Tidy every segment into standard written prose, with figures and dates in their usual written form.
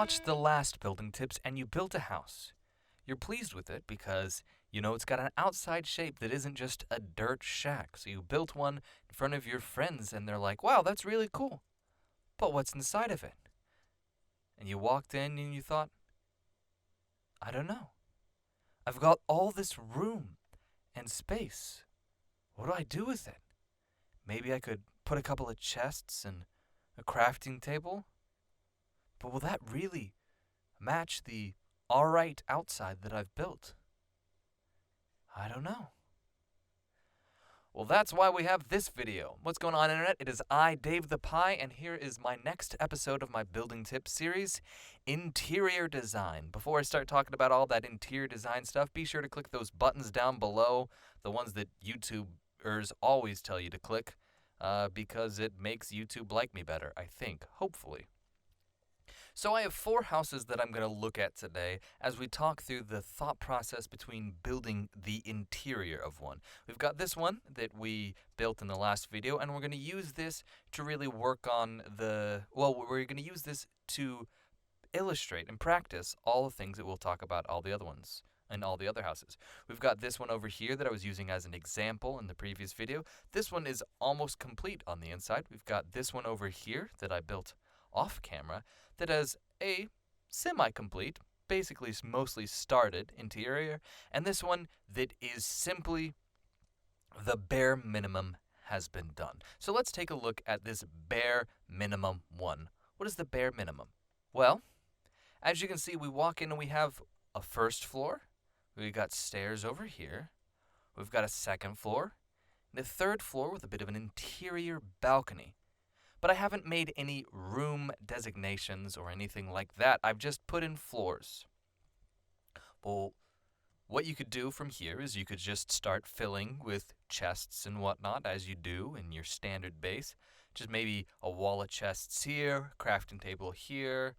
watched the last building tips and you built a house. You're pleased with it because you know it's got an outside shape that isn't just a dirt shack. So you built one in front of your friends and they're like, wow, that's really cool. But what's inside of it? And you walked in and you thought, I don't know. I've got all this room and space. What do I do with it? Maybe I could put a couple of chests and a crafting table? But will that really match the alright outside that I've built? I don't know. Well, that's why we have this video. What's going on, Internet? It is I, Dave the Pie, and here is my next episode of my Building Tips series, Interior Design. Before I start talking about all that interior design stuff, be sure to click those buttons down below, the ones that YouTubers always tell you to click, because it makes YouTube like me better, I think, hopefully. So I have 4 houses that I'm going to look at today as we talk through the thought process between building the interior of one. We've got this one that we built in the last video, and we're going to use this to really work on we're going to use this to illustrate and practice all the things that we'll talk about all the other ones and all the other houses. We've got this one over here that I was using as an example in the previous video. This one is almost complete on the inside. We've got this one over here that I built off camera that has a semi-complete, basically mostly started interior, and this one that is simply the bare minimum has been done. So let's take a look at this bare minimum one. What is the bare minimum? Well, as you can see, we walk in and we have a first floor. We've got stairs over here. We've got a second floor. And a third floor with a bit of an interior balcony. But I haven't made any room designations or anything like that. I've just put in floors. Well, what you could do from here is you could just start filling with chests and whatnot, as you do in your standard base. Just maybe a wall of chests here, crafting table here,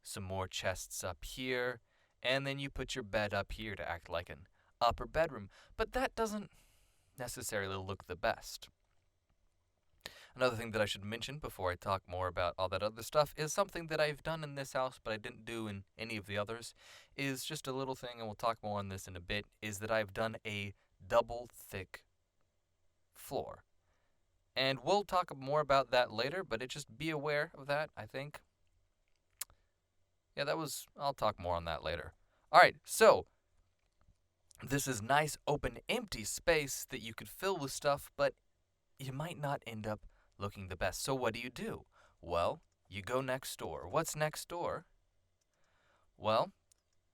some more chests up here, and then you put your bed up here to act like an upper bedroom. But that doesn't necessarily look the best. Another thing that I should mention before I talk more about all that other stuff is something that I've done in this house but I didn't do in any of the others, is just a little thing, and we'll talk more on this in a bit, is that I've done a double thick floor. And we'll talk more about that later, but just be aware of that, I think. Yeah, I'll talk more on that later. Alright, so this is nice, open, empty space that you could fill with stuff, but you might not end up looking the best. So what do? Well, you go next door. What's next door? Well,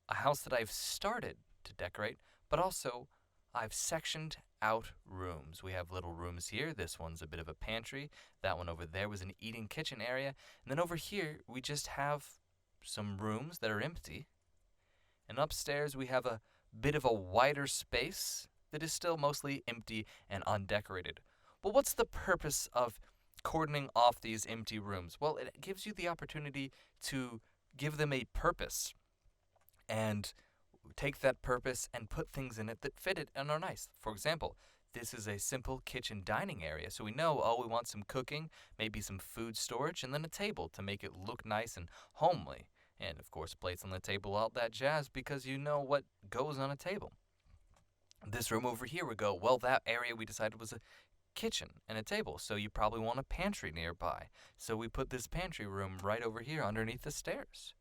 a house that I've started to decorate, but also I've sectioned out rooms. We have little rooms here. This one's a bit of a pantry. That one over there was an eating kitchen area. And then over here, we just have some rooms that are empty. And upstairs, we have a bit of a wider space that is still mostly empty and undecorated. Well, what's the purpose of cordoning off these empty rooms? Well, it gives you the opportunity to give them a purpose and take that purpose and put things in it that fit it and are nice. For example, this is a simple kitchen dining area. So we know, we want some cooking, maybe some food storage, and then a table to make it look nice and homely. And, of course, plates on the table, all that jazz, because you know what goes on a table. This room over here, we go, well, that area we decided was a kitchen and a table, so you probably want a pantry nearby. So we put this pantry room right over here underneath the stairs.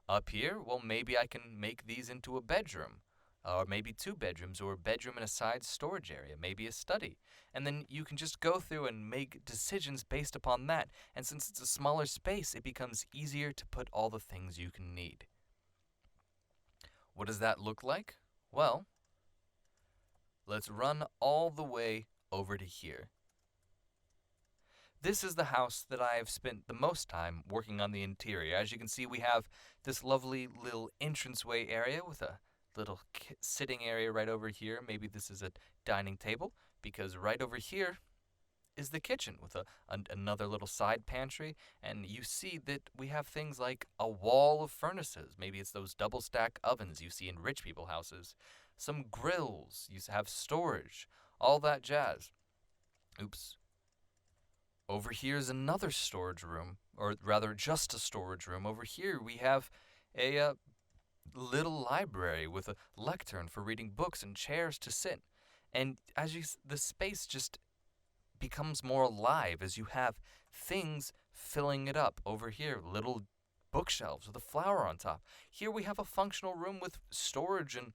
Up here, well, maybe I can make these into a bedroom, or maybe 2 bedrooms, or a bedroom and a side storage area, maybe a study. And then you can just go through and make decisions based upon that. And since it's a smaller space, it becomes easier to put all the things you can need. What does that look like? Well, let's run all the way over to here. This is the house that I have spent the most time working on the interior. As you can see, we have this lovely little entranceway area with a little sitting area right over here. Maybe this is a dining table, because right over here is the kitchen with another little side pantry. And you see that we have things like a wall of furnaces. Maybe it's those double stack ovens you see in rich people houses. Some grills. You have storage. All that jazz. Oops. Over here is another storage room. or rather just a storage room. Over here we have a little library with a lectern for reading books and chairs to sit. And the space just becomes more alive as you have things filling it up. Over here, little bookshelves with a flower on top. Here we have a functional room with storage and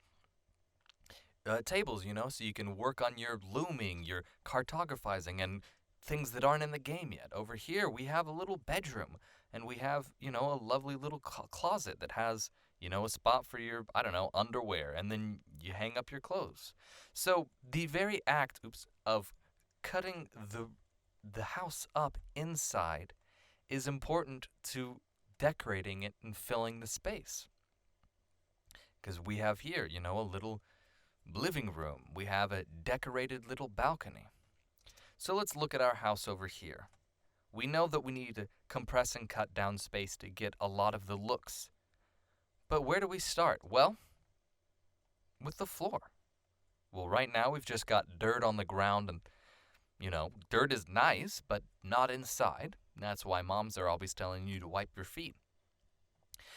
tables, so you can work on your looming, your cartographizing, and things that aren't in the game yet. Over here, we have a little bedroom, and we have, a lovely little closet that has, a spot for your, underwear, and then you hang up your clothes. So the very act, of cutting the house up inside is important to decorating it and filling the space. Because we have here, a little living room. We have a decorated little balcony. So let's look at our house over here. We know that we need to compress and cut down space to get a lot of the looks. But where do we start? Well, with the floor. Well, right now we've just got dirt on the ground and, dirt is nice, but not inside. That's why moms are always telling you to wipe your feet.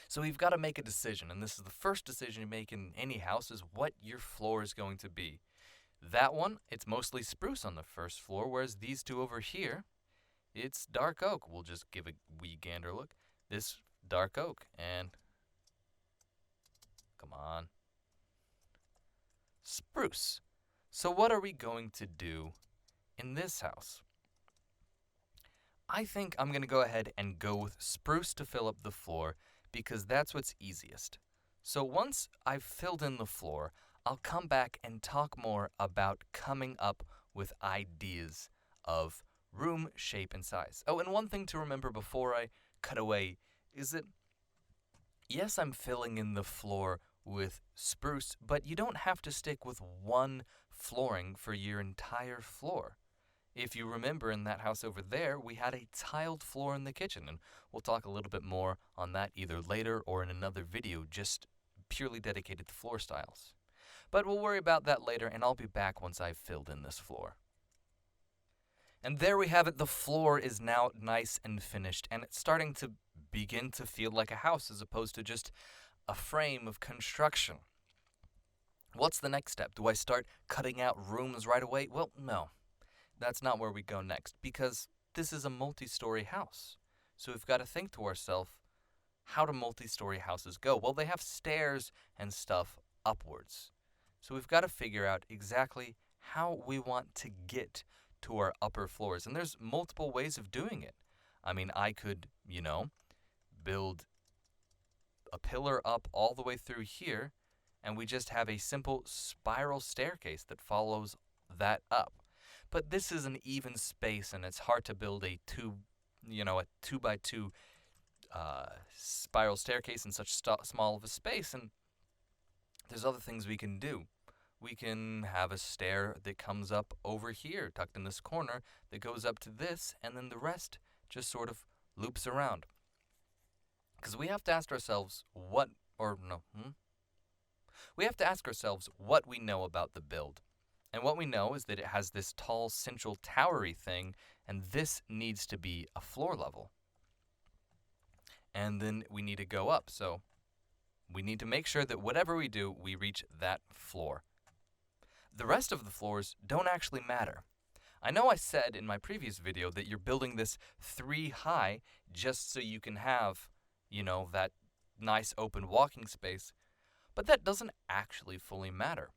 So we've got to make a decision, and this is the first decision you make in any house, is what your floor is going to be. That one, it's mostly spruce on the first floor, whereas these two over here, it's dark oak. We'll just give a wee gander look. This dark oak, and come on, spruce. So what are we going to do in this house? I think I'm going to go ahead and go with spruce to fill up the floor because that's what's easiest. So once I've filled in the floor, I'll come back and talk more about coming up with ideas of room shape and size. Oh, and one thing to remember before I cut away is that, yes, I'm filling in the floor with spruce, but you don't have to stick with one flooring for your entire floor. If you remember in that house over there, we had a tiled floor in the kitchen, and we'll talk a little bit more on that either later or in another video just purely dedicated to floor styles. But we'll worry about that later, and I'll be back once I've filled in this floor. And there we have it. The floor is now nice and finished, and it's starting to begin to feel like a house as opposed to just a frame of construction. What's the next step? Do I start cutting out rooms right away? Well, no. That's not where we go next, because this is a multi-story house. So we've got to think to ourselves, how do multi-story houses go? Well, they have stairs and stuff upwards. So we've got to figure out exactly how we want to get to our upper floors. And there's multiple ways of doing it. I mean, I could, build a pillar up all the way through here, and we just have a simple spiral staircase that follows that up. But this is an even space, and it's hard to build a 2x2 spiral staircase in such small of a space. And there's other things we can do. We can have a stair that comes up over here, tucked in this corner, that goes up to this, and then the rest just sort of loops around. Because we have to ask ourselves we have to ask ourselves what we know about the build. And what we know is that it has this tall central towery thing, and this needs to be a floor level. And then we need to go up, so we need to make sure that whatever we do, we reach that floor. The rest of the floors don't actually matter. I know I said in my previous video that you're building this 3 high just so you can have, that nice open walking space, but that doesn't actually fully matter.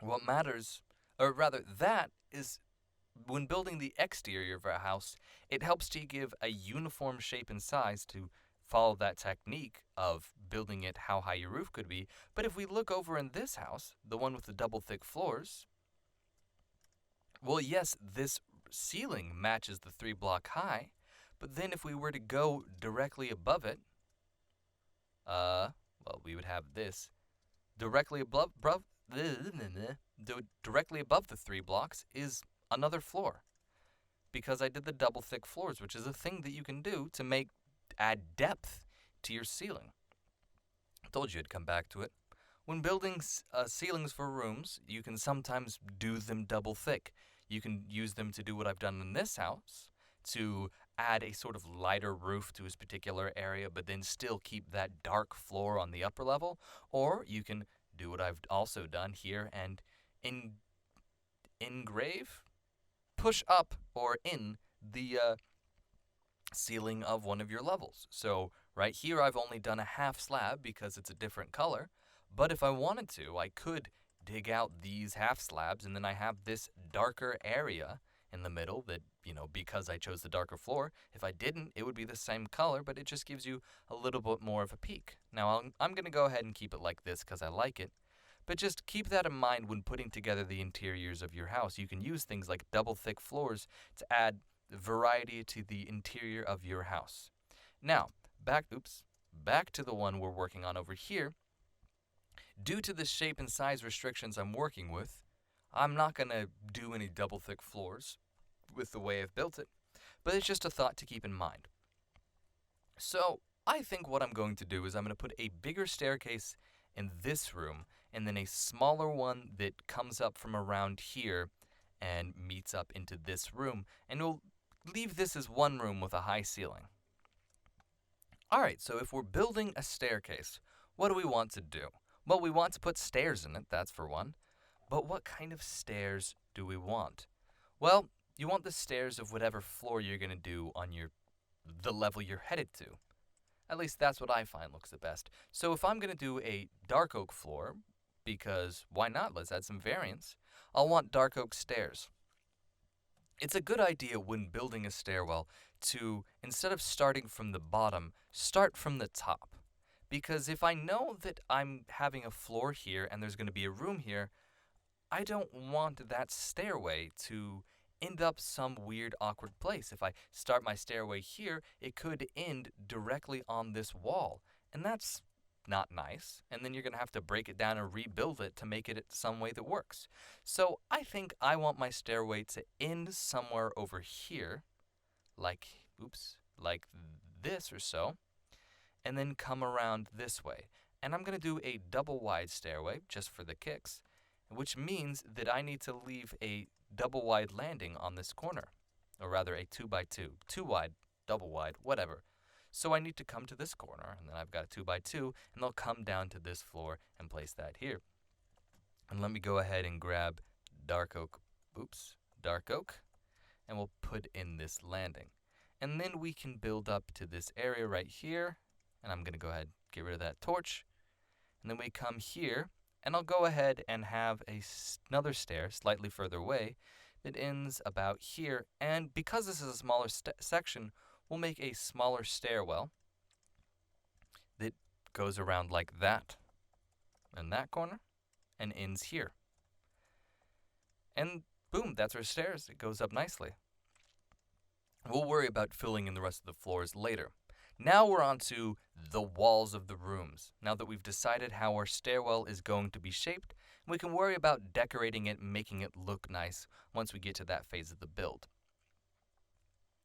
What matters, or rather that is when building the exterior of a house, it helps to give a uniform shape and size to follow that technique of building it how high your roof could be. But if we look over in this house, the one with the double thick floors, well, yes, this ceiling matches the 3-block high, but then if we were to go directly above it, we would have this directly above the 3 blocks is another floor, because I did the double thick floors, which is a thing that you can do to add depth to your ceiling. I told you I'd come back to it. When building ceilings for rooms, you can sometimes do them double thick. You can use them to do what I've done in this house, to add a sort of lighter roof to his particular area, but then still keep that dark floor on the upper level. Or you can do what I've also done here and engrave, push up or in the ceiling of one of your levels. So right here I've only done a half slab because it's a different color, but if I wanted to, I could dig out these half slabs and then I have this darker area in the middle that, because I chose the darker floor. If I didn't, it would be the same color, but it just gives you a little bit more of a peek. Now I'm going to go ahead and keep it like this because I like it. But just keep that in mind when putting together the interiors of your house. You can use things like double thick floors to add variety to the interior of your house. Now, back to the one we're working on over here. Due to the shape and size restrictions I'm working with, I'm not going to do any double thick floors with the way I've built it, but it's just a thought to keep in mind. So I think what I'm going to do is I'm going to put a bigger staircase in this room and then a smaller one that comes up from around here and meets up into this room, and we'll leave this as one room with a high ceiling. Alright, so if we're building a staircase, what do we want to do? Well, we want to put stairs in it, that's for one. But what kind of stairs do we want? Well, you want the stairs of whatever floor you're going to do on the level you're headed to. At least that's what I find looks the best. So if I'm going to do a dark oak floor, because why not? Let's add some variance. I'll want dark oak stairs. It's a good idea when building a stairwell to, instead of starting from the bottom, start from the top. Because if I know that I'm having a floor here and there's going to be a room here, I don't want that stairway to end up some weird, awkward place. If I start my stairway here, it could end directly on this wall, and that's not nice. And then you're going to have to break it down and rebuild it to make it some way that works. So I think I want my stairway to end somewhere over here, like this or so, and then come around this way. And I'm going to do a double wide stairway just for the kicks, which means that I need to leave a double wide landing on this corner, or rather a 2x2, 2 wide, double wide, whatever. So I need to come to this corner, and then I've got a 2x2, and they'll come down to this floor and place that here. And let me go ahead and grab dark oak, and we'll put in this landing. And then we can build up to this area right here, and I'm going to go ahead and get rid of that torch. And then we come here, and I'll go ahead and have another stair slightly further away that ends about here. And because this is a smaller section, we'll make a smaller stairwell that goes around like that in that corner and ends here. And boom, that's our stairs. It goes up nicely. We'll worry about filling in the rest of the floors later. Now we're on to the walls of the rooms. Now that we've decided how our stairwell is going to be shaped, we can worry about decorating it and making it look nice once we get to that phase of the build.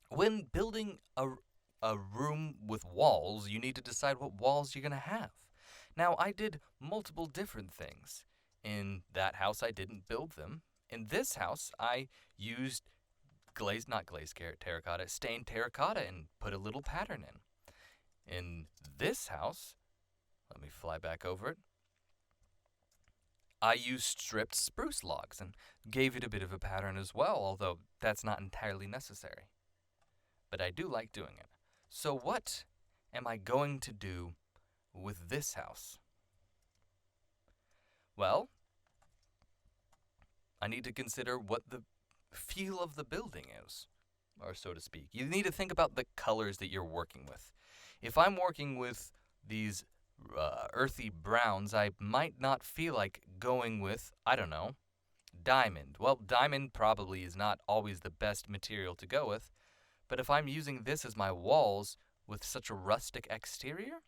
When building a room with walls, you need to decide what walls you're going to have. Now, I did multiple different things. In that house, I didn't build them. In this house, I used stained terracotta and put a little pattern in. In this house, let me fly back over it, I used stripped spruce logs and gave it a bit of a pattern as well, although that's not entirely necessary. But I do like doing it. So what am I going to do with this house? Well, I need to consider what the feel of the building is, or so to speak. You need to think about the colors that you're working with. If I'm working with these earthy browns, I might not feel like going with, diamond. Well, diamond probably is not always the best material to go with, but if I'm using this as my walls with such a rustic exterior,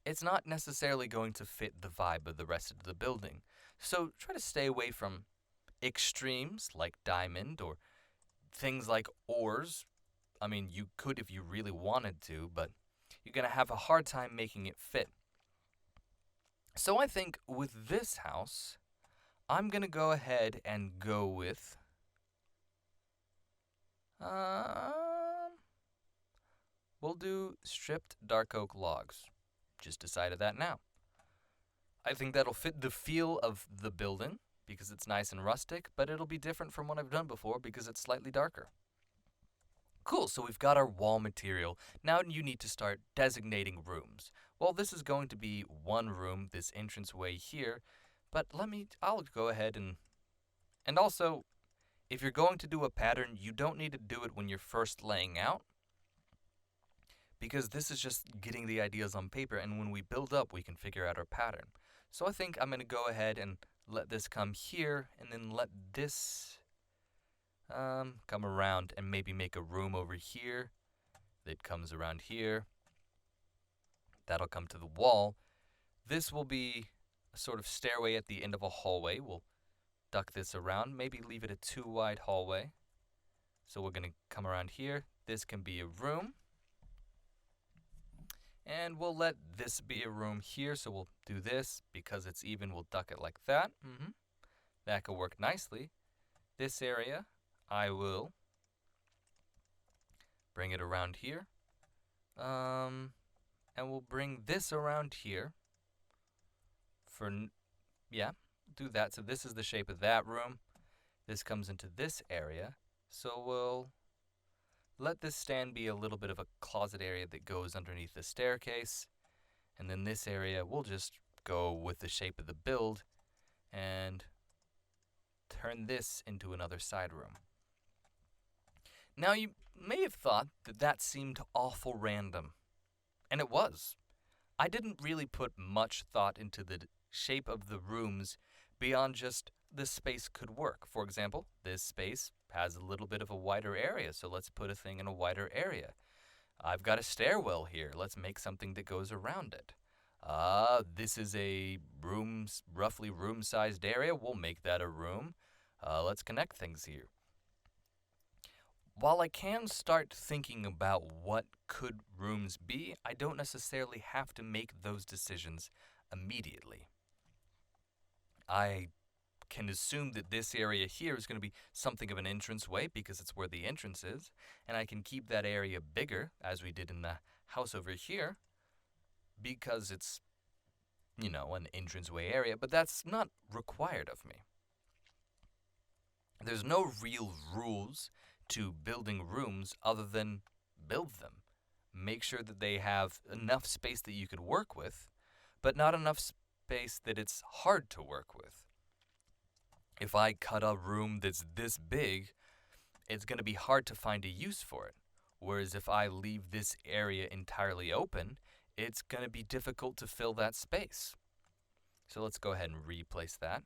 it's not necessarily going to fit the vibe of the rest of the building. So try to stay away from extremes like diamond or things like ores. I mean, you could if you really wanted to, but you're going to have a hard time making it fit. So I think with this house, I'm going to go ahead and go with we'll do stripped dark oak logs. Just decided that now. I think that'll fit the feel of the building because it's nice and rustic, but it'll be different from what I've done before because it's slightly darker. Cool, so we've got our wall material. Now you need to start designating rooms. Well, this is going to be one room, this entranceway here, but I'll go ahead and also, if you're going to do a pattern, you don't need to do it when you're first laying out, because this is just getting the ideas on paper, and when we build up, we can figure out our pattern. So I think I'm going to go ahead and let this come here, and then let this come around and maybe make a room over here that comes around here. That'll come to the wall. This will be a sort of stairway at the end of a hallway. We'll duck this around, maybe leave it a 2-wide hallway. So we're going to come around here. This can be a room. And we'll let this be a room here, so we'll do this. Because it's even, we'll duck it like that. That could work nicely. This area, I will bring it around here. And we'll bring this around here. Do that. So this is the shape of that room. This comes into this area. So we'll let this stand be a little bit of a closet area that goes underneath the staircase. And then this area, we'll just go with the shape of the build and turn this into another side room. Now you may have thought that seemed awful random. And it was. I didn't really put much thought into the shape of the rooms beyond just this space could work. For example, this space has a little bit of a wider area, so let's put a thing in a wider area. I've got a stairwell here. Let's make something that goes around it. This is a roughly room-sized area. We'll make that a room. Let's connect things here. While I can start thinking about what could rooms be, I don't necessarily have to make those decisions immediately. I can assume that this area here is going to be something of an entranceway because it's where the entrance is, and I can keep that area bigger, as we did in the house over here, because it's, an entranceway area, but that's not required of me. There's no real rules to building rooms other than build them. Make sure that they have enough space that you could work with, but not enough space that it's hard to work with. If I cut a room that's this big, it's going to be hard to find a use for it. Whereas if I leave this area entirely open, it's going to be difficult to fill that space. So let's go ahead and replace that.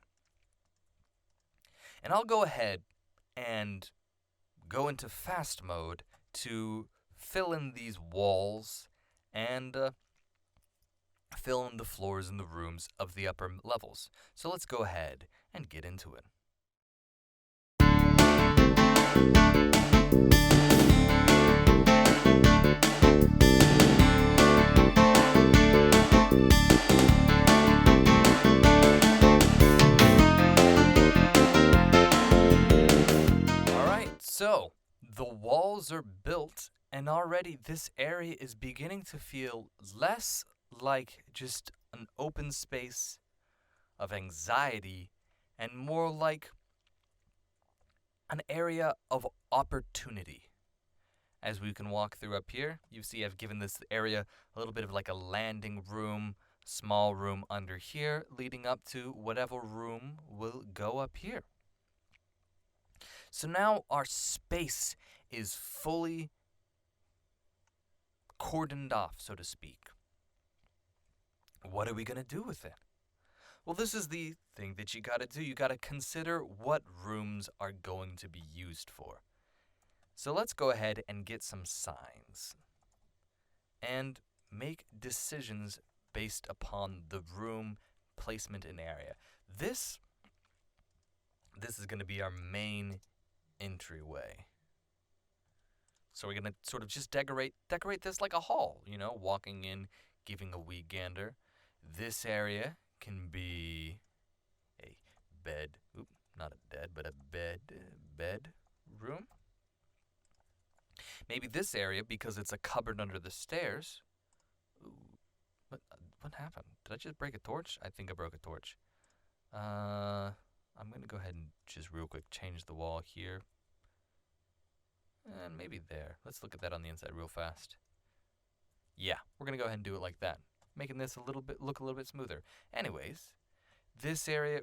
And I'll go ahead and go into fast mode to fill in these walls and fill in the floors and the rooms of the upper levels. So let's go ahead and get into it. So, the walls are built, and already this area is beginning to feel less like just an open space of anxiety and more like an area of opportunity. As we can walk through up here, you see I've given this area a little bit of like a landing room, small room under here, leading up to whatever room will go up here. So now our space is fully cordoned off, so to speak. What are we going to do with it? Well, this is the thing that you got to do. You got to consider what rooms are going to be used for. So let's go ahead and get some signs and make decisions based upon the room placement and area. This is going to be our main entryway. So we're going to sort of just decorate this like a hall, walking in, giving a wee gander. This area can be a bed, not a bed, but a bed room. Maybe this area, because it's a cupboard under the stairs. Ooh, what happened? Did I just break a torch? I think I broke a torch. I'm going to go ahead and just real quick change the wall here. And maybe there. Let's look at that on the inside real fast. Yeah, we're going to go ahead and do it like that, making this look a little bit smoother. Anyways, this area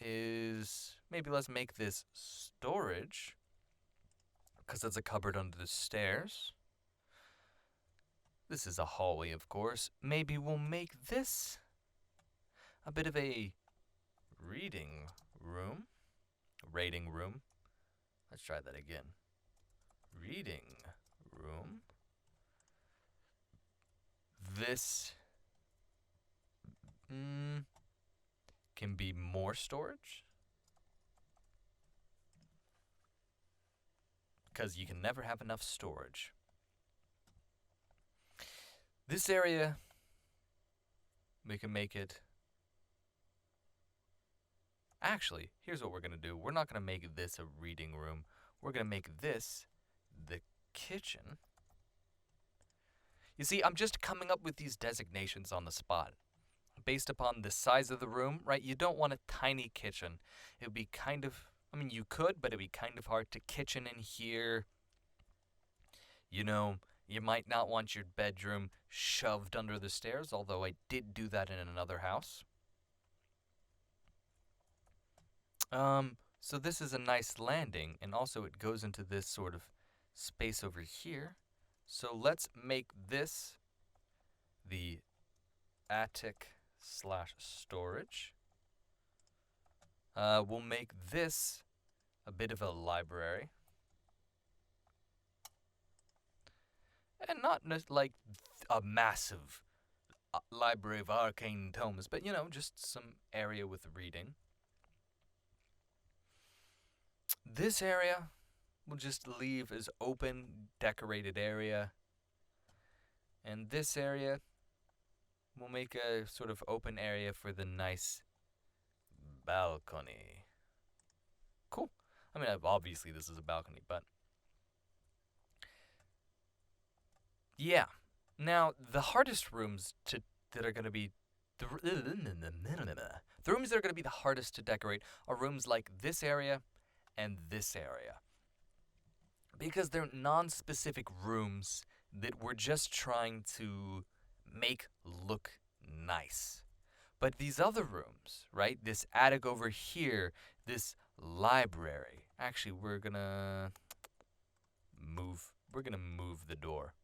is, maybe let's make this storage, because it's a cupboard under the stairs. This is a hallway, of course. Maybe we'll make this a bit of a reading room. Rating room. Let's try that again. Reading room. This can be more storage, because you can never have enough storage. This area, we can make it. Actually, here's what we're going to do. We're not going to make this a reading room. We're going to make this the kitchen. You see, I'm just coming up with these designations on the spot. Based upon the size of the room, right? You don't want a tiny kitchen. It would be kind of, I mean, you could, but it would be kind of hard to kitchen in here. You know, you might not want your bedroom shoved under the stairs, although I did do that in another house. So this is a nice landing, and also it goes into this sort of space over here. So let's make this the attic/storage. We'll make this a bit of a library. And not like a massive library of arcane tomes, but, you know, just some area with reading. This area we'll just leave as open, decorated area. And this area we'll make a sort of open area for the nice balcony. Cool. I mean, obviously this is a balcony, but yeah. Now, the hardest rooms that are going to be the rooms that are going to be the hardest to decorate are rooms like this area and this area, because they're non-specific rooms that we're just trying to make look nice. But these other rooms, right? This attic over here, this library. Actually, we're gonna move the door.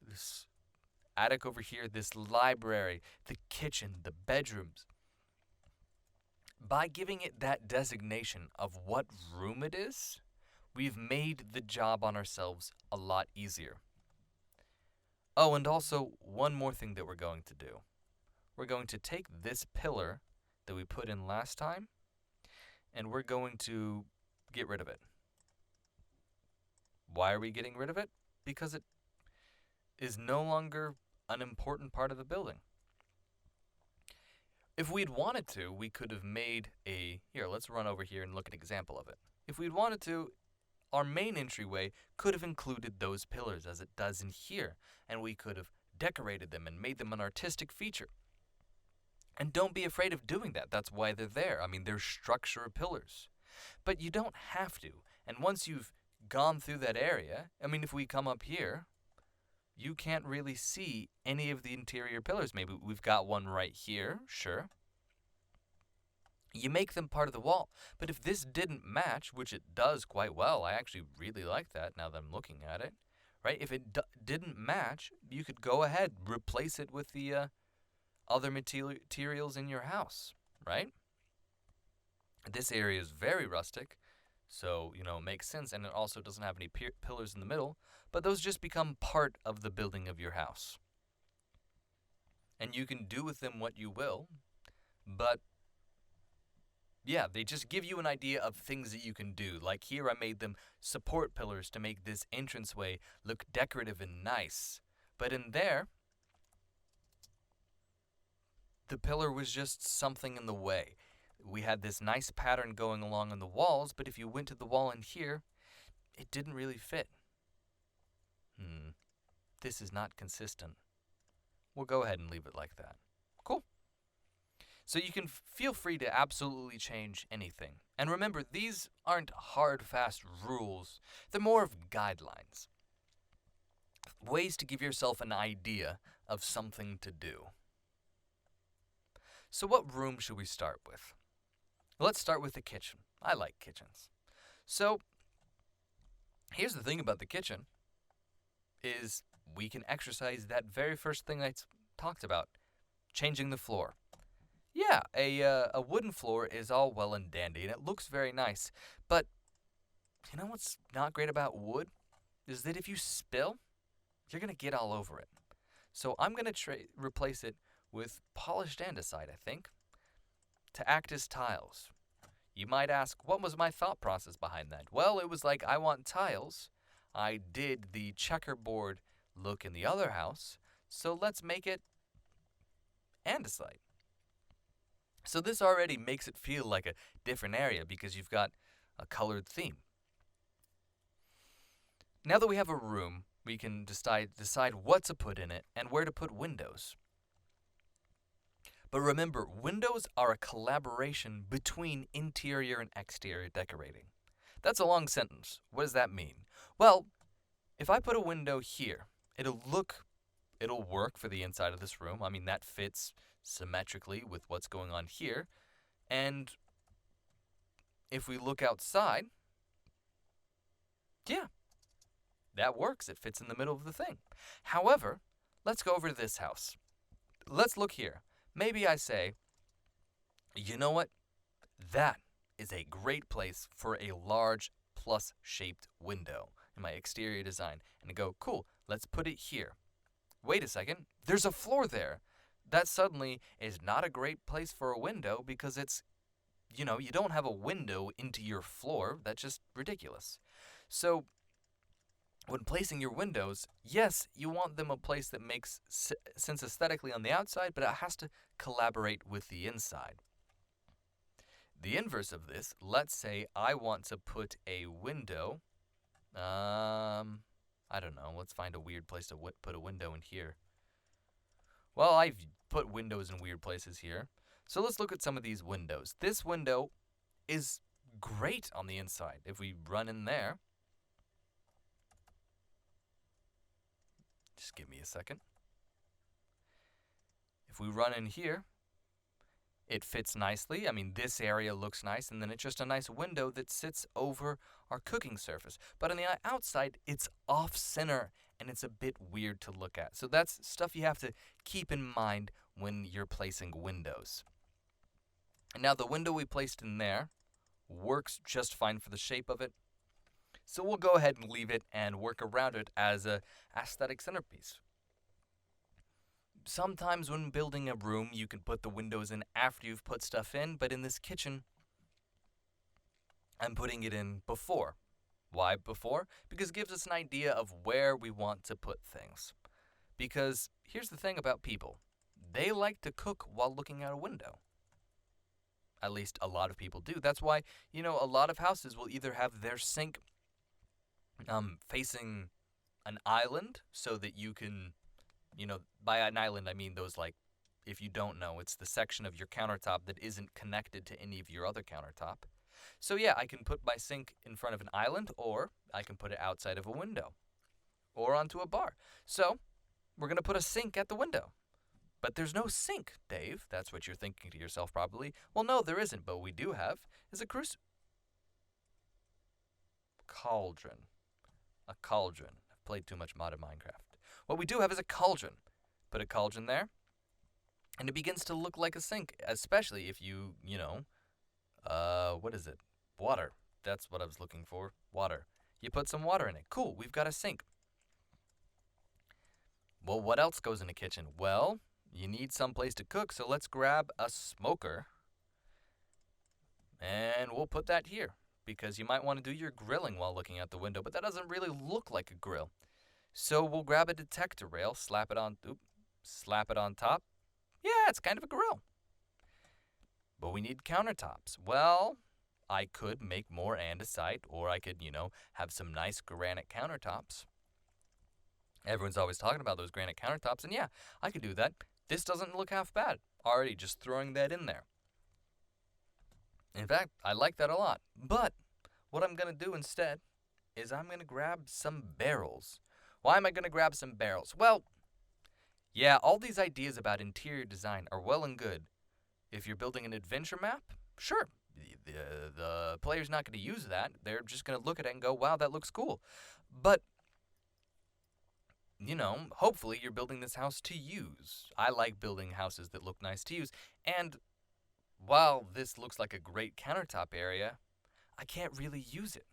This attic over here, this library, the kitchen, the bedrooms. By giving it that designation of what room it is, we've made the job on ourselves a lot easier. Oh, and also one more thing that we're going to do. We're going to take this pillar that we put in last time, and we're going to get rid of it. Why are we getting rid of it? Because it is no longer an important part of the building. If we'd wanted to, we could have made here, let's run over here and look at an example of it. If we'd wanted to, our main entryway could have included those pillars as it does in here, and we could have decorated them and made them an artistic feature. And don't be afraid of doing that. That's why they're there. I mean, they're structural pillars. But you don't have to. And once you've gone through that area, I mean, if we come up here, you can't really see any of the interior pillars. Maybe we've got one right here, sure. You make them part of the wall. But if this didn't match, which it does quite well, I actually really like that now that I'm looking at it, right? If it didn't match, you could go ahead, replace it with the other materials in your house, right? This area is very rustic, so, you know, it makes sense, and it also doesn't have any pillars in the middle, but those just become part of the building of your house. And you can do with them what you will, but yeah, they just give you an idea of things that you can do. Like here I made them support pillars to make this entranceway look decorative and nice. But in there, the pillar was just something in the way. We had this nice pattern going along on the walls, but if you went to the wall in here, it didn't really fit. This is not consistent. We'll go ahead and leave it like that. Cool. So you can feel free to absolutely change anything. And remember, these aren't hard, fast rules. They're more of guidelines. Ways to give yourself an idea of something to do. So what room should we start with? Let's start with the kitchen. I like kitchens. So here's the thing about the kitchen is we can exercise that very first thing I talked about, changing the floor. Yeah, a wooden floor is all well and dandy, and it looks very nice. But you know what's not great about wood? Is that if you spill, you're going to get all over it. So I'm going to replace it with polished andesite, I think, to act as tiles. You might ask, what was my thought process behind that? Well, it was like, I want tiles. I did the checkerboard look in the other house, so let's make it andesite. So this already makes it feel like a different area because you've got a colored theme. Now that we have a room, we can decide what to put in it and where to put windows. But remember, windows are a collaboration between interior and exterior decorating. That's a long sentence. What does that mean? Well, if I put a window here, it'll work for the inside of this room. I mean, that fits symmetrically with what's going on here. And if we look outside, yeah, that works. It fits in the middle of the thing. However, let's go over to this house. Let's look here. Maybe I say, you know what? That is a great place for a large plus-shaped window in my exterior design. And I go, cool, let's put it here. Wait a second, there's a floor there. That suddenly is not a great place for a window because it's, you don't have a window into your floor. That's just ridiculous. So when placing your windows, yes, you want them a place that makes sense aesthetically on the outside, but it has to collaborate with the inside. The inverse of this, let's say I want to put a window, I don't know, let's find a weird place to put a window in here. Well, I've put windows in weird places here. So let's look at some of these windows. This window is great on the inside. If we run in there, just give me a second. If we run in here, it fits nicely. I mean, this area looks nice, and then it's just a nice window that sits over our cooking surface. But on the outside, it's off-center, and it's a bit weird to look at. So that's stuff you have to keep in mind when you're placing windows. And now the window we placed in there works just fine for the shape of it. So we'll go ahead and leave it and work around it as an aesthetic centerpiece. Sometimes when building a room, you can put the windows in after you've put stuff in, but in this kitchen, I'm putting it in before. Why before? Because it gives us an idea of where we want to put things. Because here's the thing about people. They like to cook while looking out a window. At least a lot of people do. That's why, a lot of houses will either have their sink facing an island so that you can, by an island I mean those, like, if you don't know, it's the section of your countertop that isn't connected to any of your other countertop. So yeah, I can put my sink in front of an island, or I can put it outside of a window, or onto a bar. So we're going to put a sink at the window. But there's no sink, Dave. That's what you're thinking to yourself probably. Well, no, there isn't, but what we do have is a cauldron. A cauldron. I've played too much modded Minecraft. What we do have is a cauldron. Put a cauldron there, and it begins to look like a sink, especially if you, what is it? Water. That's what I was looking for. Water. You put some water in it. Cool, we've got a sink. Well, what else goes in a kitchen? Well, you need some place to cook, so let's grab a smoker, and we'll put that here, because you might want to do your grilling while looking out the window, but that doesn't really look like a grill. So we'll grab a detector rail, slap it on top. Yeah, it's kind of a grill. But we need countertops. Well, I could make more andesite, or I could, have some nice granite countertops. Everyone's always talking about those granite countertops, and yeah, I could do that. This doesn't look half bad. Already just throwing that in there. In fact, I like that a lot. But what I'm going to do instead is I'm going to grab some barrels. Why am I going to grab some barrels? Well, yeah, all these ideas about interior design are well and good. If you're building an adventure map, sure, the player's not going to use that. They're just going to look at it and go, wow, that looks cool. But, hopefully you're building this house to use. I like building houses that look nice to use. And while this looks like a great countertop area, I can't really use it.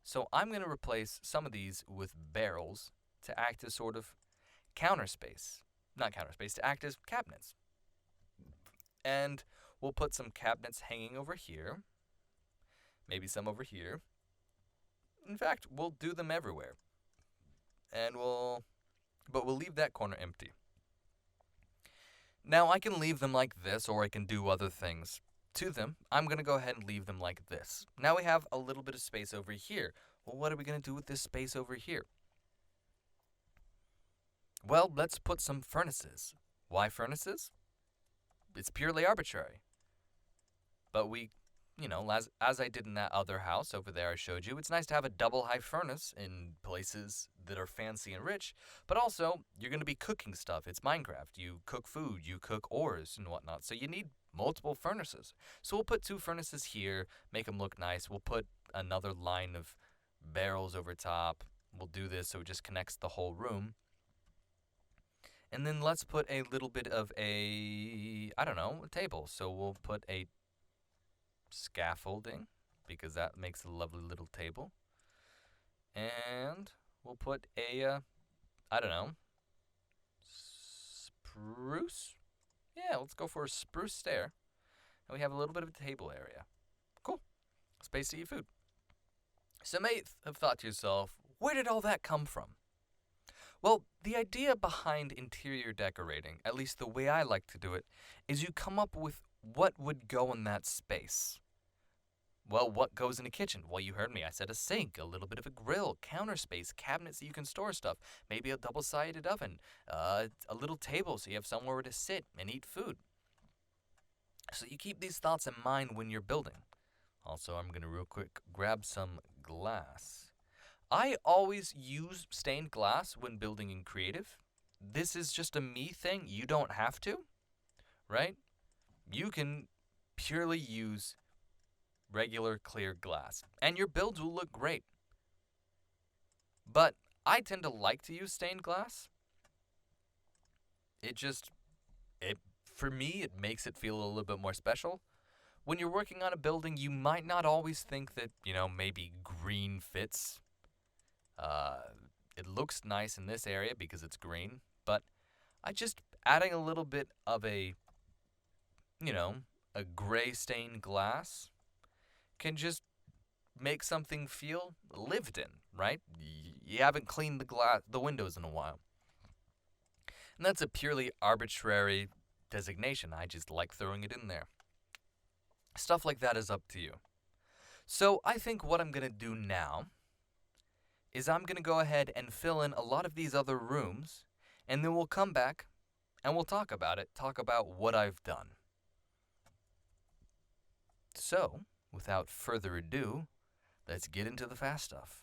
So I'm going to replace some of these with barrels to act as sort of to act as cabinets. And we'll put some cabinets hanging over here, maybe some over here. In fact, we'll do them everywhere. But we'll leave that corner empty. Now, I can leave them like this, or I can do other things to them. I'm going to go ahead and leave them like this. Now we have a little bit of space over here. Well, what are we going to do with this space over here? Well, let's put some furnaces. Why furnaces? It's purely arbitrary. But as I did in that other house over there I showed you, it's nice to have a double high furnace in places that are fancy and rich, but also you're going to be cooking stuff. It's Minecraft. You cook food, you cook ores and whatnot, so you need multiple furnaces. So we'll put 2 furnaces here, make them look nice. We'll put another line of barrels over top. We'll do this so it just connects the whole room. And then let's put a little bit of a table. So we'll put a scaffolding, because that makes a lovely little table. And we'll put a, spruce? Yeah, let's go for a spruce stair. And we have a little bit of a table area. Cool. Space to eat food. So you may have thought to yourself, where did all that come from? Well, the idea behind interior decorating, at least the way I like to do it, is you come up with what would go in that space. Well, what goes in a kitchen? Well, you heard me. I said a sink, a little bit of a grill, counter space, cabinets that you can store stuff, maybe a double-sided oven, a little table so you have somewhere to sit and eat food. So you keep these thoughts in mind when you're building. Also, I'm going to real quick grab some glass. I always use stained glass when building in creative. This is just a me thing. You don't have to, right? You can purely use regular clear glass, and your builds will look great. But I tend to like to use stained glass. For me, it makes it feel a little bit more special. When you're working on a building, you might not always think that, maybe green fits. It looks nice in this area because it's green, but adding a little bit of a gray stained glass can just make something feel lived in, right? You haven't cleaned the windows in a while. And that's a purely arbitrary designation. I just like throwing it in there. Stuff like that is up to you. So I think what I'm going to do now is I'm going to go ahead and fill in a lot of these other rooms, and then we'll come back and we'll talk about what I've done. So, without further ado, let's get into the fast stuff.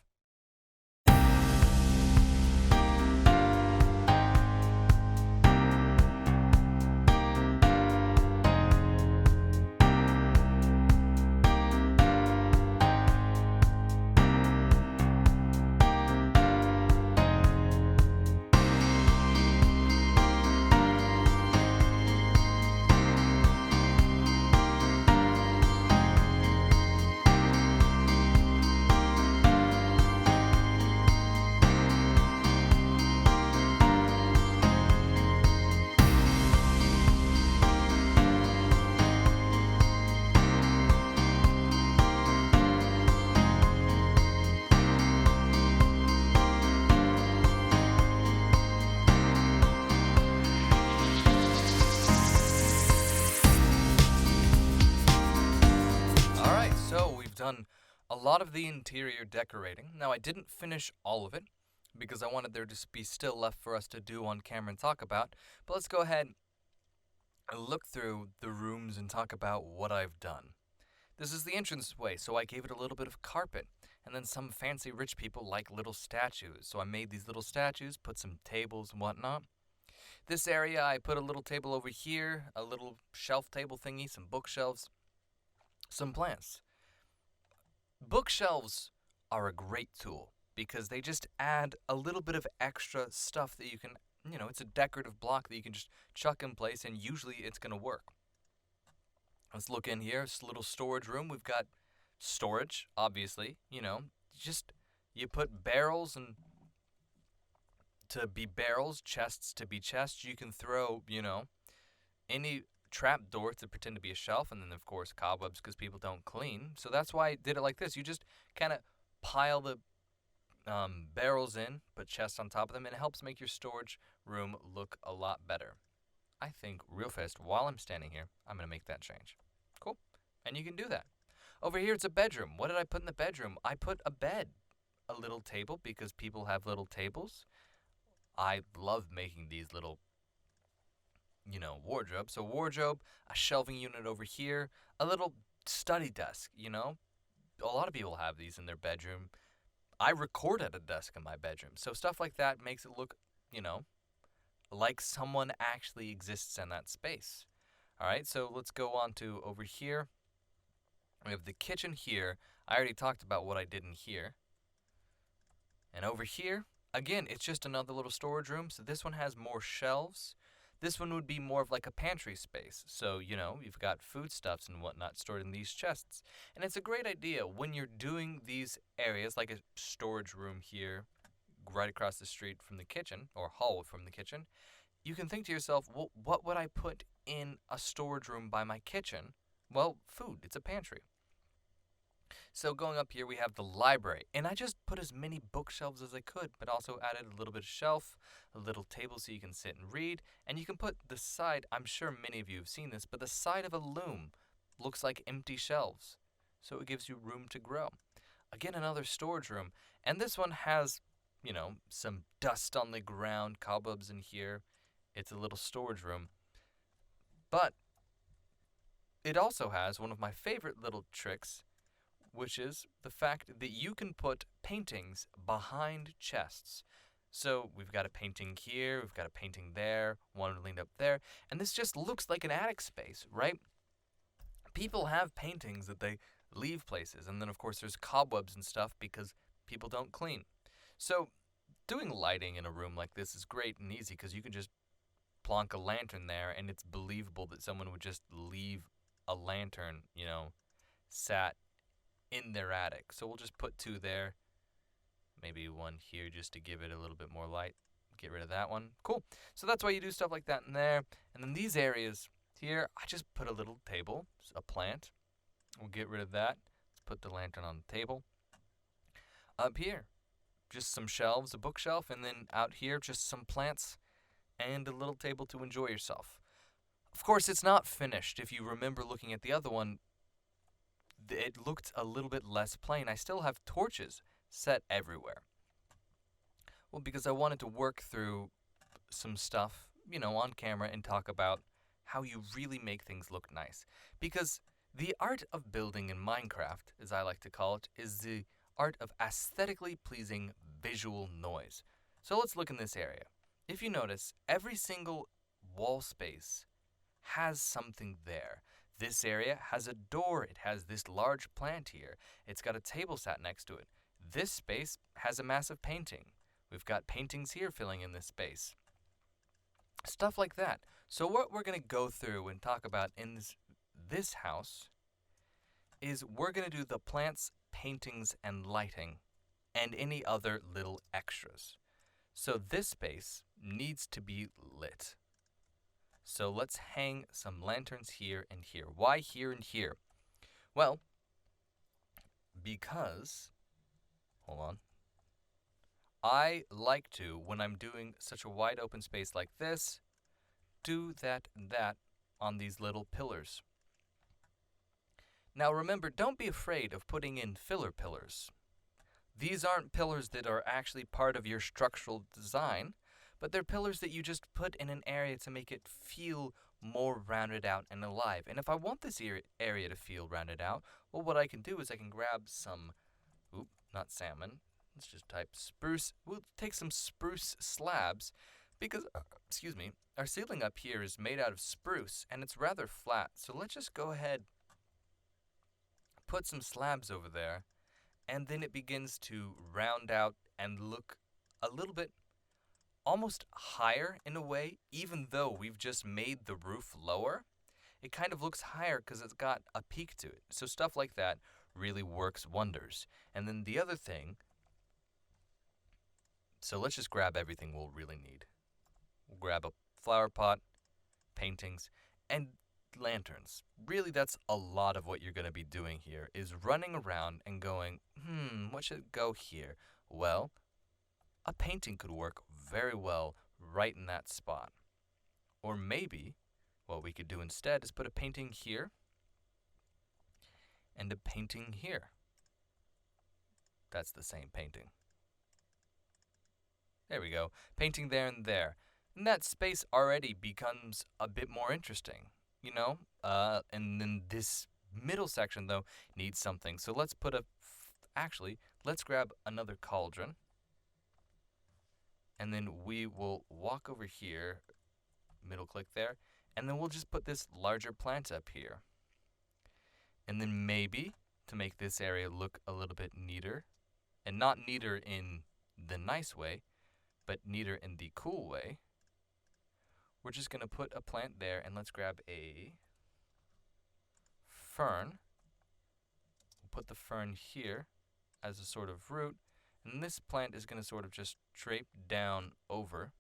done a lot of the interior decorating. Now, I didn't finish all of it because I wanted there to be still left for us to do on camera and talk about. But let's go ahead and look through the rooms and talk about what I've done. This is the entranceway, so I gave it a little bit of carpet. And then some fancy rich people like little statues, so I made these little statues, put some tables and whatnot. This area, I put a little table over here, a little shelf table thingy, some bookshelves, some plants. Bookshelves are a great tool because they just add a little bit of extra stuff that you can, it's a decorative block that you can just chuck in place and usually it's going to work. Let's look in here. It's a little storage room. We've got storage, obviously. You put barrels and to be barrels, chests to be chests. You can throw, any trap door to pretend to be a shelf, and then of course cobwebs because people don't clean. So that's why I did it like this. You just kind of pile the barrels in, put chests on top of them, and it helps make your storage room look a lot better. I think real fast while I'm standing here, I'm going to make that change. Cool. And you can do that. Over here it's a bedroom. What did I put in the bedroom? I put a bed, a little table because people have little tables. I love making these little wardrobe. So wardrobe, a shelving unit over here, a little study desk, A lot of people have these in their bedroom. I record at a desk in my bedroom. So stuff like that makes it look, like someone actually exists in that space. All right, so let's go on to over here. We have the kitchen here. I already talked about what I did in here. And over here, again, it's just another little storage room. So this one has more shelves. This one would be more of like a pantry space. So, you've got foodstuffs and whatnot stored in these chests. And it's a great idea when you're doing these areas, like a storage room here, right across the street from the kitchen, or hall from the kitchen. You can think to yourself, well, what would I put in a storage room by my kitchen? Well, food. It's a pantry. So going up here, we have the library. And I just put as many bookshelves as I could, but also added a little bit of shelf, a little table so you can sit and read. And you can put the side, I'm sure many of you have seen this, but the side of a loom looks like empty shelves. So it gives you room to grow. Again, another storage room. And this one has, some dust on the ground, cobwebs in here. It's a little storage room. But it also has one of my favorite little tricks, which is the fact that you can put paintings behind chests. So we've got a painting here, we've got a painting there, one leaned up there, and this just looks like an attic space, right? People have paintings that they leave places, and then of course there's cobwebs and stuff because people don't clean. So doing lighting in a room like this is great and easy because you can just plonk a lantern there and it's believable that someone would just leave a lantern, sat in their attic. So we'll just put two there, maybe one here just to give it a little bit more light. Get rid of that one. Cool. So that's why you do stuff like that in there. And then these areas here, I just put a little table, a plant. We'll get rid of that. Let's put the lantern on the table. Up here, just some shelves, a bookshelf, and then out here, just some plants and a little table to enjoy yourself. Of course, it's not finished. If you remember looking at the other one, it looked a little bit less plain. I still have torches set everywhere. Well, because I wanted to work through some stuff, on camera and talk about how you really make things look nice. Because the art of building in Minecraft, as I like to call it, is the art of aesthetically pleasing visual noise. So let's look in this area. If you notice, every single wall space has something there. This area has a door. It has this large plant here. It's got a table sat next to it. This space has a massive painting. We've got paintings here filling in this space. Stuff like that. So what we're going to go through and talk about in this house is we're going to do the plants, paintings, and lighting, and any other little extras. So this space needs to be lit. So let's hang some lanterns here and here. Why here and here? Well, because, hold on, I like to, when I'm doing such a wide open space like this, do that and that on these little pillars. Now remember, don't be afraid of putting in filler pillars. These aren't pillars that are actually part of your structural design, but they're pillars that you just put in an area to make it feel more rounded out and alive. And if I want this area to feel rounded out, well, what I can do is I can grab some, not salmon, let's just type spruce. We'll take some spruce slabs because, our ceiling up here is made out of spruce and it's rather flat. So let's just go ahead, put some slabs over there, and then it begins to round out and look a little bit almost higher in a way, even though we've just made the roof lower. It kind of looks higher because it's got a peak to it. So stuff like that really works wonders. And then the other thing, so let's just grab everything we'll really need. We'll grab a flower pot, paintings, and lanterns. Really, that's a lot of what you're going to be doing here, is running around and going, what should go here? Well, a painting could work very well right in that spot. Or maybe what we could do instead is put a painting here and a painting here. That's the same painting. There we go. Painting there and there. And that space already becomes a bit more interesting, you know? And then this middle section, though, needs something. So let's put let's grab another cauldron. And then we will walk over here, middle click there, and then we'll just put this larger plant up here. And then maybe, to make this area look a little bit neater, and not neater in the nice way, but neater in the cool way, we're just going to put a plant there, and let's grab a fern. We'll put the fern here as a sort of root, and this plant is going to sort of just drape down over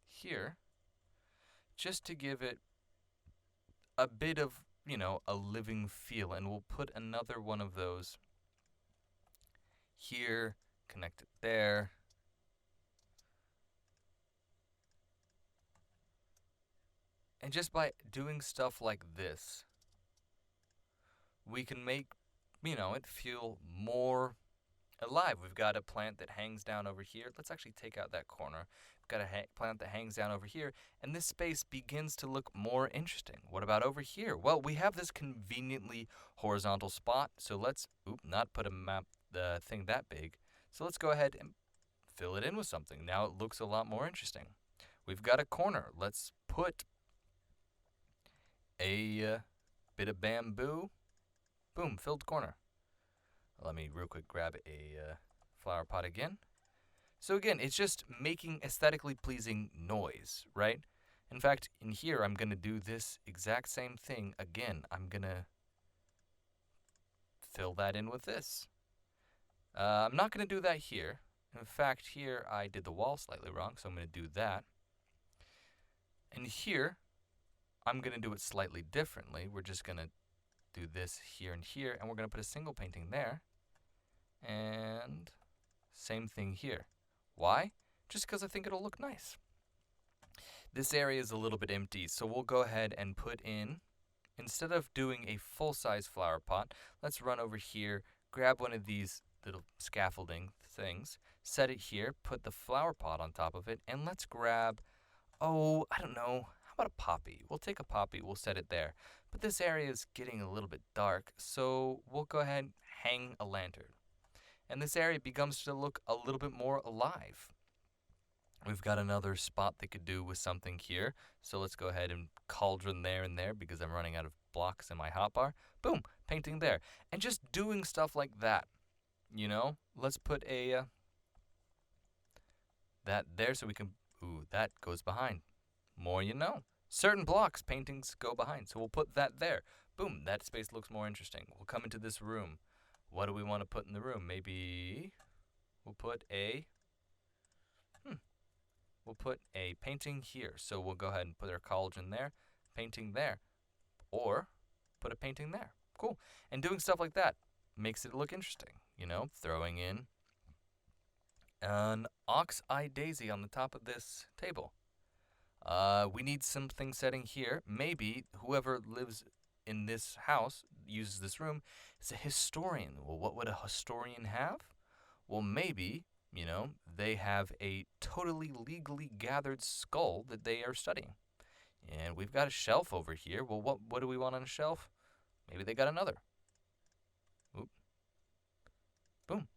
here, just to give it a bit of, a living feel. And we'll put another one of those here, connect it there. And just by doing stuff like this, we can make, it feel more alive. We've got a plant that hangs down over here. Let's actually take out that corner. We've got a plant that hangs down over here, and this space begins to look more interesting. What about over here? Well, we have this conveniently horizontal spot, so let's, not put the thing that big. So let's go ahead and fill it in with something. Now it looks a lot more interesting. We've got a corner. Let's put a bit of bamboo. Boom, filled corner. Let me real quick grab a flower pot again. So again, it's just making aesthetically pleasing noise, right? In fact, in here, I'm going to do this exact same thing again. I'm going to fill that in with this. I'm not going to do that here. In fact, here I did the wall slightly wrong, so I'm going to do that. And here, I'm going to do it slightly differently. We're just going to do this here and here, and we're going to put a single painting there. And same thing here. Why? Just because I think it'll look nice. This area is a little bit empty, so we'll go ahead and put in, instead of doing a full-size flower pot, let's run over here, grab one of these little scaffolding things, set it here, put the flower pot on top of it, and let's grab, I don't know, how about a poppy? We'll take a poppy, we'll set it there. But this area is getting a little bit dark, so we'll go ahead and hang a lantern. And this area begins to look a little bit more alive. We've got another spot that could do with something here. So let's go ahead and cauldron there and there because I'm running out of blocks in my hotbar. Boom, painting there. And just doing stuff like that, Let's put that there so we can, that goes behind. More you know. Certain blocks, paintings go behind. So we'll put that there. Boom, that space looks more interesting. We'll come into this room. What do we want to put in the room? Maybe we'll put a painting here. So we'll go ahead and put our cauldron there, painting there, or put a painting there. Cool. And doing stuff like that makes it look interesting, throwing in an ox-eye daisy on the top of this table. We need something setting here. Maybe whoever lives in this house, uses this room, is a historian. Well, what would a historian have? Well, maybe, they have a totally legally gathered skull that they are studying. And we've got a shelf over here. Well, what do we want on a shelf? Maybe they got another. Oop. Boom.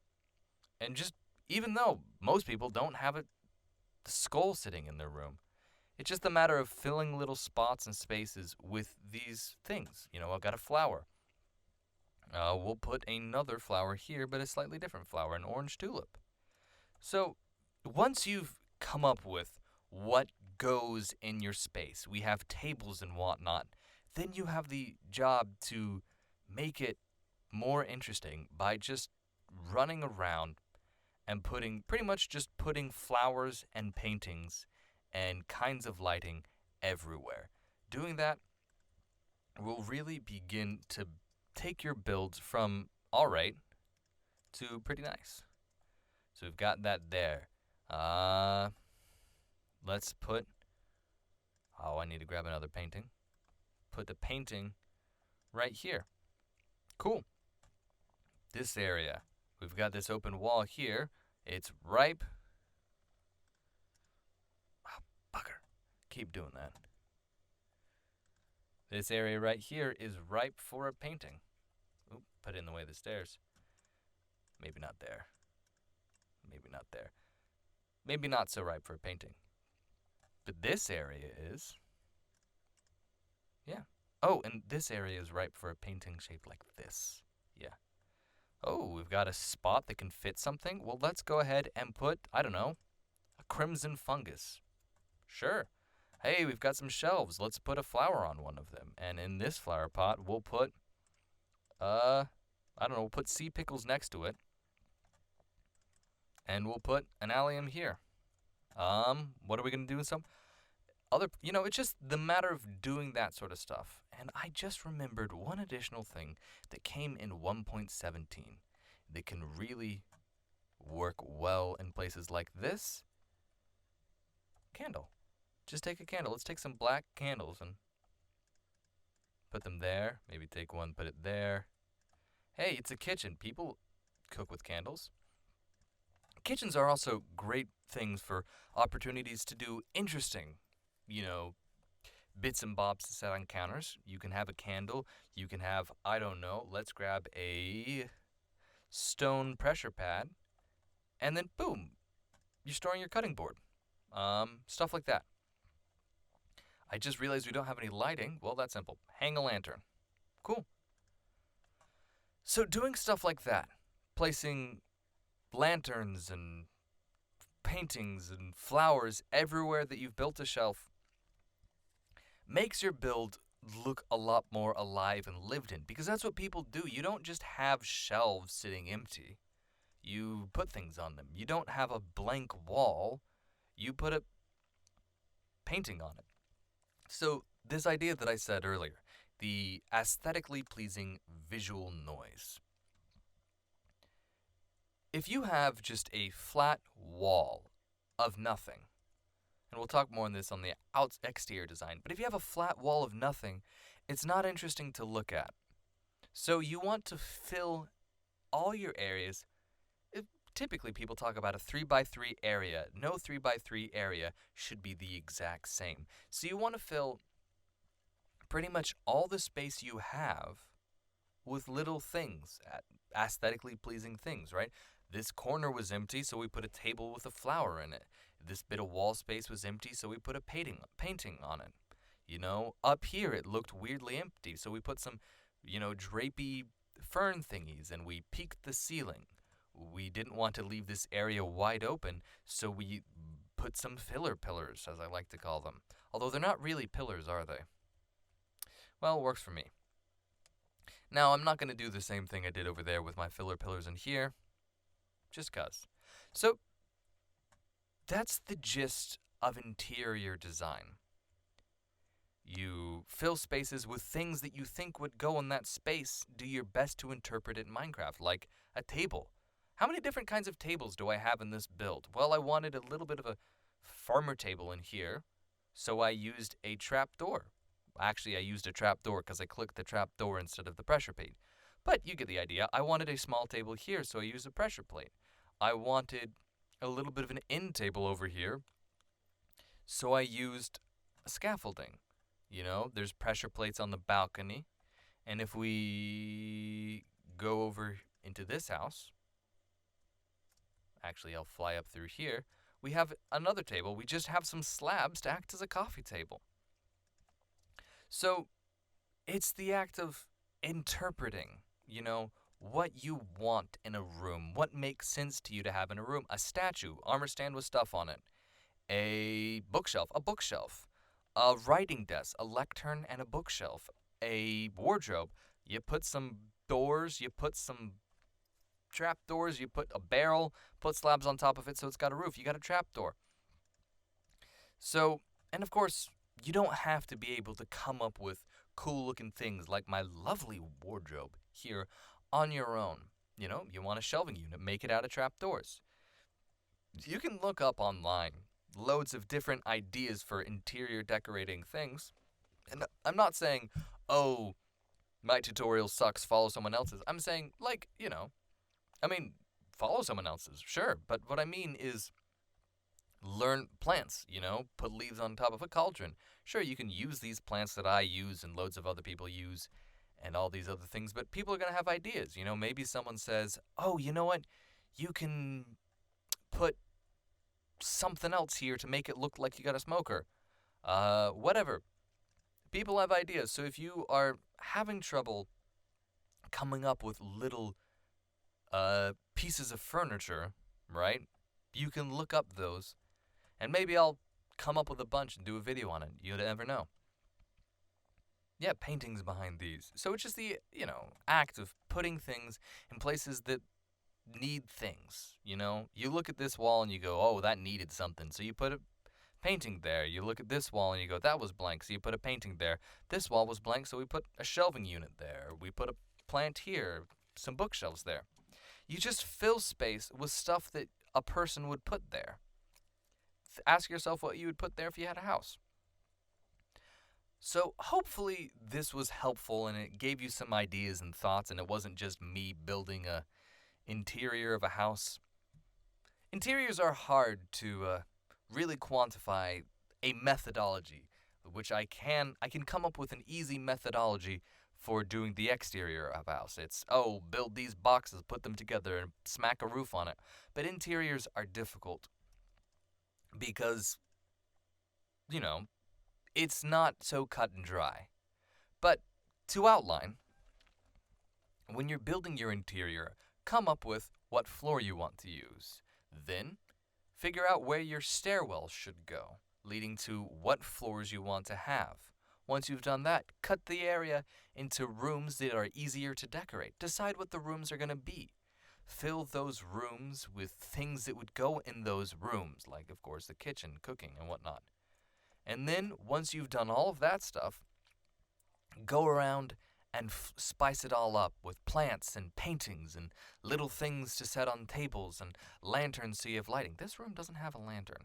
And just, even though most people don't have the skull sitting in their room, it's just a matter of filling little spots and spaces with these things. I've got a flower. We'll put another flower here, but a slightly different flower, an orange tulip. So once you've come up with what goes in your space, we have tables and whatnot, then you have the job to make it more interesting by just running around and pretty much just putting flowers and paintings and kinds of lighting everywhere. Doing that will really begin to take your builds from all right to pretty nice. So we've got that there. Let's put, I need to grab another painting. Put the painting right here. Cool. This area, we've got this open wall here. It's ripe. Oh, bugger. Keep doing that. This area right here is ripe for a painting. Oop, put it in the way of the stairs. Maybe not there. Maybe not there. Maybe not so ripe for a painting. But this area is. Yeah. Oh, and this area is ripe for a painting shaped like this. Yeah. Oh, we've got a spot that can fit something. Well, let's go ahead and put, I don't know, a crimson fungus. Sure. Hey, we've got some shelves. Let's put a flower on one of them. And in this flower pot, we'll put, we'll put sea pickles next to it. And we'll put an allium here. What are we going to do with some other, it's just the matter of doing that sort of stuff. And I just remembered one additional thing that came in 1.17 that can really work well in places like this. Candle. Just take a candle. Let's take some black candles and put them there. Maybe take one, put it there. Hey, it's a kitchen. People cook with candles. Kitchens are also great things for opportunities to do interesting, bits and bobs to set on counters. You can have a candle. You can have, let's grab a stone pressure pad. And then, boom, you're storing your cutting board. Stuff like that. I just realized we don't have any lighting. Well, that's simple. Hang a lantern. Cool. So doing stuff like that, placing lanterns and paintings and flowers everywhere that you've built a shelf, makes your build look a lot more alive and lived in, because that's what people do. You don't just have shelves sitting empty. You put things on them. You don't have a blank wall. You put a painting on it. So this idea that I said earlier, the aesthetically pleasing visual noise. If you have just a flat wall of nothing, and we'll talk more on this on the exterior design, but if you have a flat wall of nothing, it's not interesting to look at. So you want to fill all your areas. Typically people talk about a 3x3 area. No 3x3 area should be the exact same. So you want to fill pretty much all the space you have with little things, aesthetically pleasing things, right? This corner was empty, so we put a table with a flower in it. This bit of wall space was empty, so we put a painting on it. Up here it looked weirdly empty, so we put some, drapey fern thingies, and we peaked the ceiling. We didn't want to leave this area wide open, so we put some filler pillars, as I like to call them. Although they're not really pillars, are they? Well, it works for me. Now, I'm not going to do the same thing I did over there with my filler pillars in here, just 'cause. So, that's the gist of interior design. You fill spaces with things that you think would go in that space. Do your best to interpret it in Minecraft, like a table. How many different kinds of tables do I have in this build? Well, I wanted a little bit of a farmer table in here, so I used a trapdoor. Actually, I used a trap door because I clicked the trap door instead of the pressure plate. But you get the idea. I wanted a small table here, so I used a pressure plate. I wanted a little bit of an end table over here, so I used a scaffolding. You know, there's pressure plates on the balcony. And if we go over into this house, actually, I'll fly up through here. We have another table. We just have some slabs to act as a coffee table. So it's the act of interpreting, you know, what you want in a room, what makes sense to you to have in a room. A statue, armor stand with stuff on it, a bookshelf, a writing desk, a lectern, and a bookshelf, a wardrobe. You put some doors, you put some trap doors, you put a barrel, put slabs on top of it so it's got a roof. You got a trap door. So, and of course, you don't have to be able to come up with cool looking things like my lovely wardrobe here on your own. You know, you want a shelving unit, make it out of trap doors. You can look up online loads of different ideas for interior decorating things. And I'm not saying, oh, my tutorial sucks, follow someone else's. I'm saying, like, you know, I mean, follow someone else's, sure. But what I mean is learn plants, you know, put leaves on top of a cauldron. Sure, you can use these plants that I use and loads of other people use and all these other things, but people are going to have ideas. You know, maybe someone says, oh, you know what? You can put something else here to make it look like you got a smoker. Whatever. People have ideas. So if you are having trouble coming up with little pieces of furniture, right? You can look up those, and maybe I'll come up with a bunch and do a video on it. You never know. Yeah, paintings behind these. So it's just the, you know, act of putting things in places that need things, you know? You look at this wall and you go, oh, that needed something. So you put a painting there. You look at this wall and you go, that was blank. So you put a painting there. This wall was blank, so we put a shelving unit there. We put a plant here, some bookshelves there. You just fill space with stuff that a person would put there. Ask yourself what you would put there if you had a house. So hopefully this was helpful and it gave you some ideas and thoughts, and it wasn't just me building a interior of a house. Interiors are hard to really quantify a methodology, which I can come up with an easy methodology for doing the exterior of a house. It's, oh, build these boxes, put them together, and smack a roof on it. But interiors are difficult because, you know, it's not so cut and dry. But to outline, when you're building your interior, come up with what floor you want to use. Then, figure out where your stairwell should go, leading to what floors you want to have. Once you've done that, cut the area into rooms that are easier to decorate. Decide what the rooms are going to be. Fill those rooms with things that would go in those rooms, like, of course, the kitchen, cooking, and whatnot. And then, once you've done all of that stuff, go around and spice it all up with plants and paintings and little things to set on tables and lanterns so you have lighting. This room doesn't have a lantern.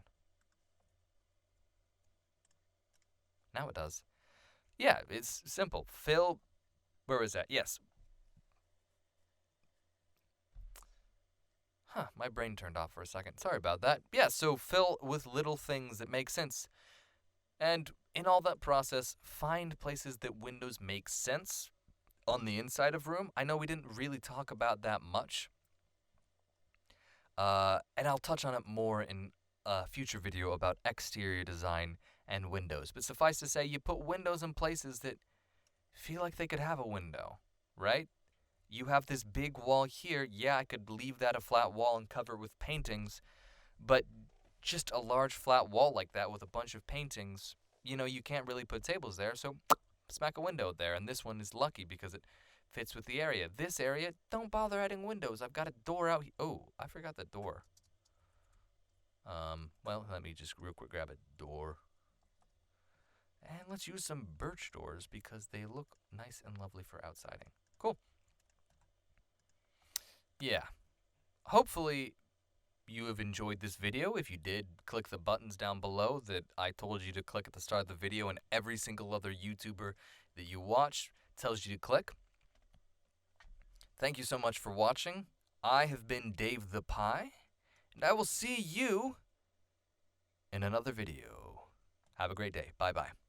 Now it does. Yeah, it's simple. Fill, where is that? Yes. My brain turned off for a second. Sorry about that. Yeah, so fill with little things that make sense. And in all that process, find places that windows make sense on the inside of room. I know we didn't really talk about that much. And I'll touch on it more in a future video about exterior design and windows. But suffice to say, you put windows in places that feel like they could have a window, right? You have this big wall here. Yeah, I could leave that a flat wall and cover it with paintings, but just a large flat wall like that with a bunch of paintings, you know, you can't really put tables there, so smack a window there. And this one is lucky because it fits with the area. This area, don't bother adding windows. I've got a door out here. Oh, I forgot the door. Well, let me just real quick grab a door. And let's use some birch doors because they look nice and lovely for outsiding. Cool. Yeah. Hopefully you have enjoyed this video. If you did, click the buttons down below that I told you to click at the start of the video, and every single other YouTuber that you watch tells you to click. Thank you so much for watching. I have been Dave the Pie, and I will see you in another video. Have a great day. Bye-bye.